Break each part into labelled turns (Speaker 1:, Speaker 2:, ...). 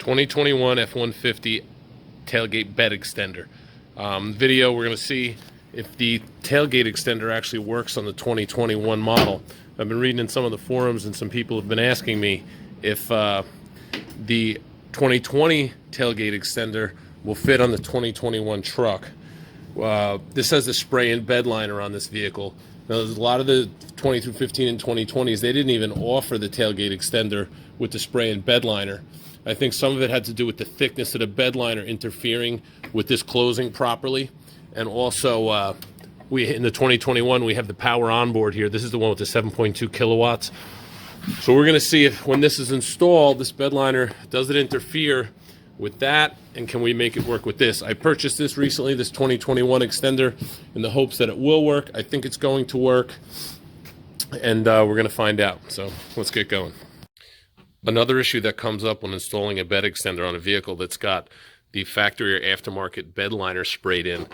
Speaker 1: 2021 F-150 tailgate bed extender. Video, we're going to see if the tailgate extender actually works on the 2021 model. I've been reading in some of the forums and some people have been asking me if the 2020 tailgate extender will fit on the 2021 truck. This has the spray-in bed liner on this vehicle. Now, there's a lot of the 2215 and 2020s, they didn't even offer the tailgate extender with the spray-in bed liner. I think some of it had to do with the thickness of the bed liner interfering with this closing properly. And also, in the 2021, we have the Power Onboard here. This is the one with the 7.2 kilowatts. So we're going to see if when this is installed, this bed liner, does it interfere with that, and can we make it work with this? I purchased this recently, this 2021 extender, in the hopes that it will work. I think it's going to work, and we're going to find out. So let's get going. Another issue that comes up when installing a bed extender on a vehicle that's got the factory or aftermarket bed liner sprayed in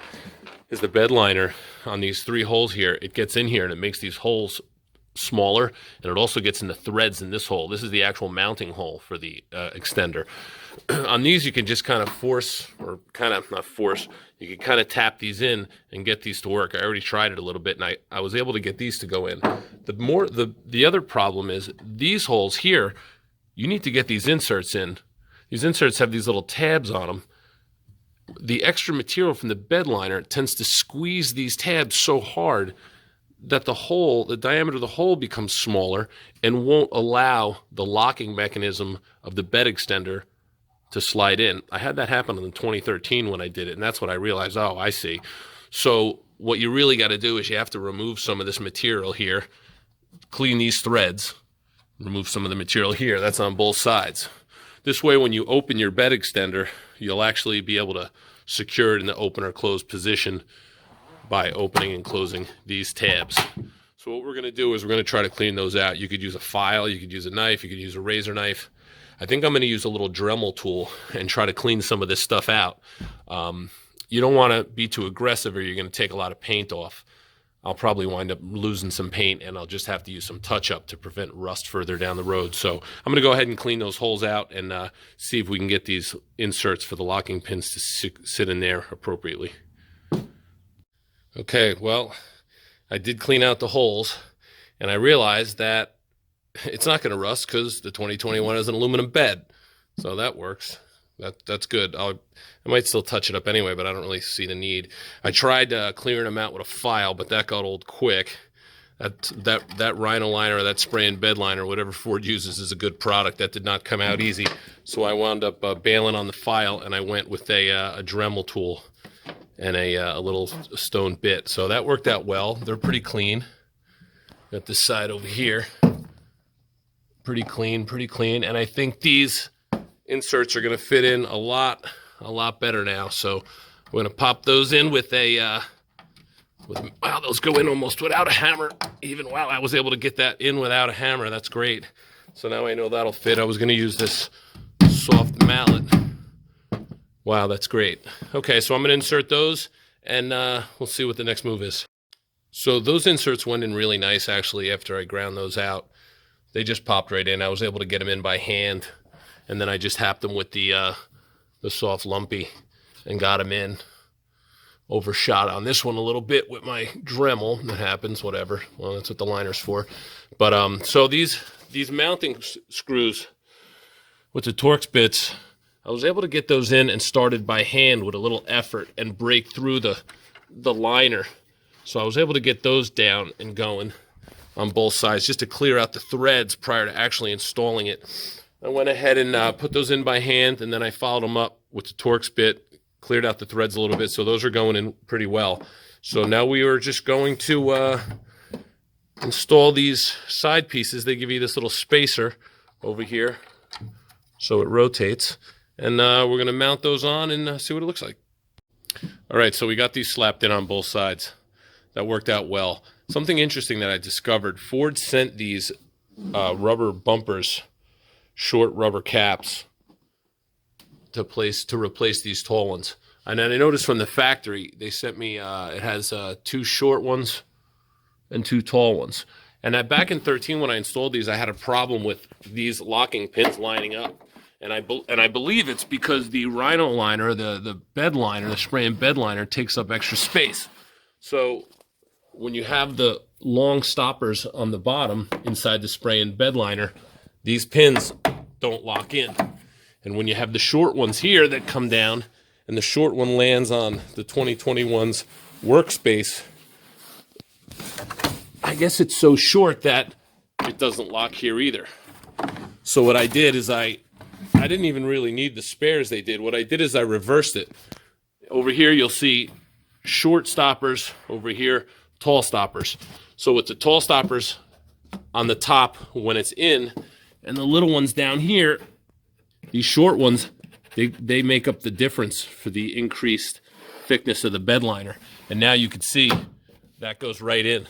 Speaker 1: is the bed liner on these three holes here. It gets in here and it makes these holes smaller, and it also gets in the threads in this hole. This is the actual mounting hole for the extender. On these, you can just kind of force, or kind of not force, you can kind of tap these in and get these to work. I already tried it a little bit, and I was able to get these to go in. The other problem is these holes here, you need to get these inserts in. These inserts have these little tabs on them. The extra material from the bed liner tends to squeeze these tabs so hard that the diameter of the hole becomes smaller and won't allow the locking mechanism of the bed extender to slide in. I had that happen in 2013 when I did it, and that's when I realized, oh, I see. So what you really got to do is you have to remove some of this material here, clean these threads, remove some of the material here. That's on both sides. This way, when you open your bed extender, you'll actually be able to secure it in the open or closed position by opening and closing these tabs. So what we're going to do is we're going to try to clean those out. You could use a file, you could use a knife, you could use a razor knife. I think I'm going to use a little Dremel tool and try to clean some of this stuff out. You don't want to be too aggressive or you're going to take a lot of paint off. I'll probably wind up losing some paint, and I'll just have to use some touch-up to prevent rust further down the road. So I'm going to go ahead and clean those holes out and see if we can get these inserts for the locking pins to sit in there appropriately. Okay, well, I did clean out the holes, and I realized that it's not going to rust because the 2021 is an aluminum bed. So that works. That's good. I might still touch it up anyway, but I don't really see the need. I tried clearing them out with a file, but that got old quick. That Rhino liner, or that spray-in bed liner, whatever Ford uses, is a good product. That did not come out easy. So I wound up bailing on the file, and I went with a Dremel tool and a little stone bit. So that worked out well. They're pretty clean. Got this side over here. Pretty clean, pretty clean. And I think these inserts are going to fit in a lot better now. So I'm going to pop those in with wow, those go in almost without a hammer. Even wow, I was able to get that in without a hammer. That's great. So now I know that'll fit. I was going to use this soft mallet. Wow, that's great. Okay, so I'm going to insert those, and we'll see what the next move is. So those inserts went in really nice, actually, after I ground those out. They just popped right in. I was able to get them in by hand, and then I just tapped them with the soft lumpy and got them in. Overshot on this one a little bit with my Dremel. That happens, whatever. Well, that's what the liner's for. But so these mounting screws with the Torx bits, I was able to get those in and started by hand with a little effort and break through the liner. So I was able to get those down and going on both sides just to clear out the threads prior to actually installing it. I went ahead and put those in by hand, and then I followed them up with the Torx bit, cleared out the threads a little bit, so those are going in pretty well. So now we are just going to install these side pieces. They give you this little spacer over here so it rotates. And we're going to mount those on and see what it looks like. All right, so we got these slapped in on both sides. That worked out well. Something interesting that I discovered, Ford sent these rubber bumpers, short rubber caps, to replace these tall ones. And then I noticed from the factory, they sent me, it has 2 short ones and 2 tall ones. And back in 13 when I installed these, I had a problem with these locking pins lining up. And I believe it's because the Rhino liner, the bed liner, the spray and bed liner takes up extra space. So when you have the long stoppers on the bottom inside the spray and bed liner, these pins don't lock in. And when you have the short ones here that come down, and the short one lands on the 2021's workspace, I guess it's so short that it doesn't lock here either. So what I did is I didn't even really need the spares they did. What I did is I reversed it. Over here you'll see short stoppers, over here tall stoppers. So with the tall stoppers on the top when it's in, and the little ones down here, these short ones, they make up the difference for the increased thickness of the bed liner. And now you can see that goes right in.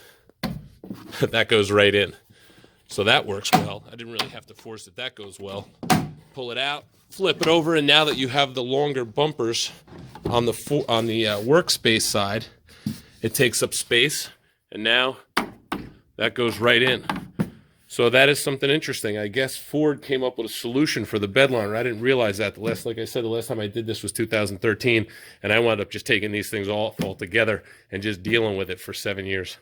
Speaker 1: That goes right in. So that works well. I didn't really have to force it. That goes well. Pull it out, flip it over, and now that you have the longer bumpers on the workspace side, it takes up space, and now that goes right in. So that is something interesting. I guess Ford came up with a solution for the bed liner. I didn't realize that. Like I said, the last time I did this was 2013, and I wound up just taking these things all together and just dealing with it for 7 years,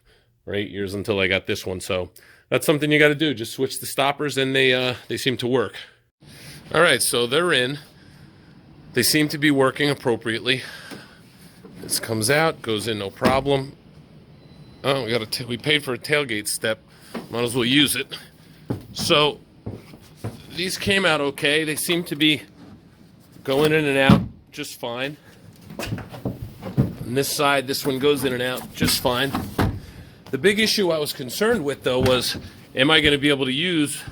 Speaker 1: or 8 years until I got this one. So that's something you got to do. Just switch the stoppers, and they seem to work. All right, so they're in. They seem to be working appropriately. This comes out, goes in, no problem. Oh, we paid for a tailgate step. Might as well use it. So these came out okay. They seem to be going in and out just fine. On this side, this one goes in and out just fine. The big issue I was concerned with, though, was am I going to be able to use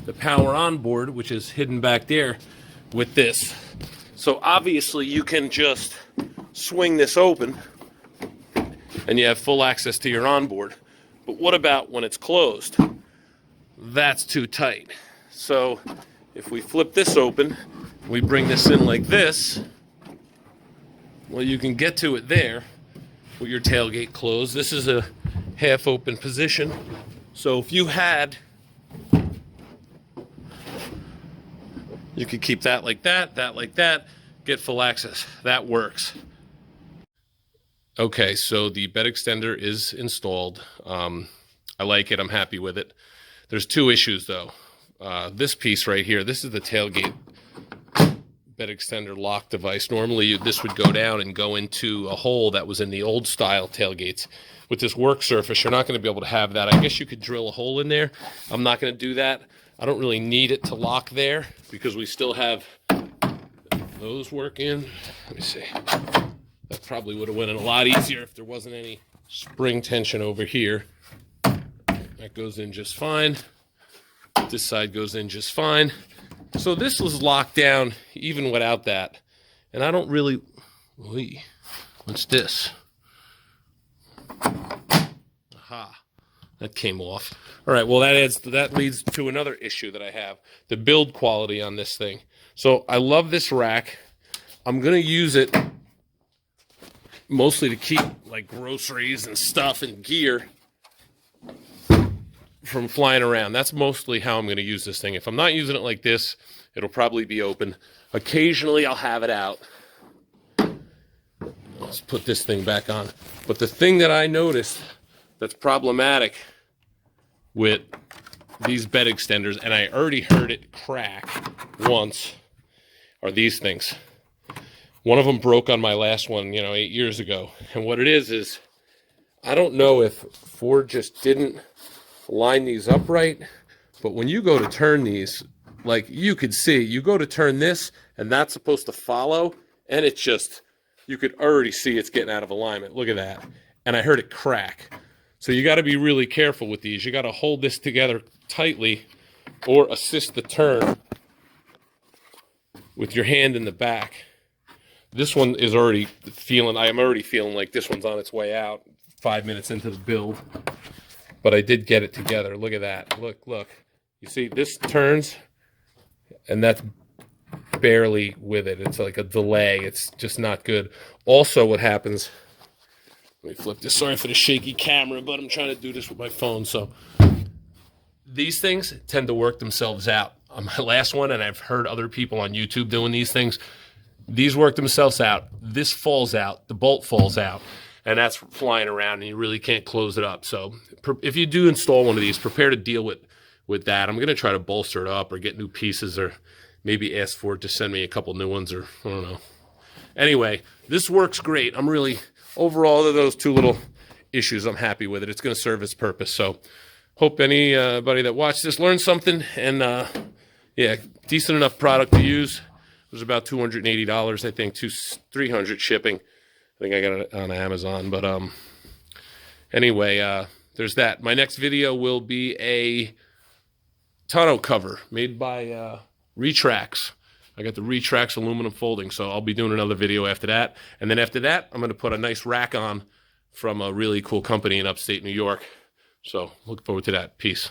Speaker 1: the Power Onboard, which is hidden back there, with this? So obviously you can just swing this open and you have full access to your onboard. But what about when it's closed? That's too tight. So if we flip this open, we bring this in like this, well, you can get to it there with your tailgate closed. This is a half open position. So if you had, you could keep that like that like that, get full access. That works. Okay, so the bed extender is installed. I like it. I'm happy with it. There's two issues, though. This piece right here, this is the tailgate bed extender lock device. Normally, this would go down and go into a hole that was in the old style tailgates. With this work surface, you're not going to be able to have that. I guess you could drill a hole in there. I'm not going to do that. I don't really need it to lock there because we still have those working. Let me see. That probably would have went in a lot easier if there wasn't any spring tension over here. That goes in just fine. This side goes in just fine. So this was locked down even without that. And I don't really... What's this? Aha. That came off. All right, well, that leads to another issue that I have. The build quality on this thing. So I love this rack. I'm going to use it mostly to keep like groceries and stuff and gear from flying around. That's mostly how I'm going to use this thing. If I'm not using it like this, it'll probably be open. Occasionally I'll have it out. Let's put this thing back on. But the thing that I noticed that's problematic with these bed extenders, and I already heard it crack once, are these things. One of them broke on my last one, 8 years ago. And what it is I don't know if Ford just didn't line these up right, but when you go to turn these, like you could see, you go to turn this, and that's supposed to follow, and it's just, you could already see it's getting out of alignment. Look at that. And I heard it crack. So you got to be really careful with these. You got to hold this together tightly or assist the turn with your hand in the back. This one is already I am already feeling like this one's on its way out 5 minutes into the build. But I did get it together. Look at that. Look. You see, this turns, and that's barely with it. It's like a delay. It's just not good. Also, what happens, let me flip this. Sorry for the shaky camera, but I'm trying to do this with my phone. So these things tend to work themselves out on my last one, and I've heard other people on YouTube doing these things. These work themselves out. This falls out. The bolt falls out, and that's flying around, and you really can't close it up. So if you do install one of these, prepare to deal with that. I'm going to try to bolster it up or get new pieces, or maybe ask for it to send me a couple new ones, or I don't know. Anyway, this works great. I'm really, overall, those two little issues, I'm happy with it. It's going to serve its purpose. So hope anybody that watched this learned something. And yeah, decent enough product to use. It was about $280, I think, $300 shipping. I think I got it on Amazon. But anyway, there's that. My next video will be a tonneau cover made by Retrax. I got the Retrax aluminum folding, so I'll be doing another video after that. And then after that, I'm going to put a nice rack on from a really cool company in upstate New York. So look forward to that. Peace.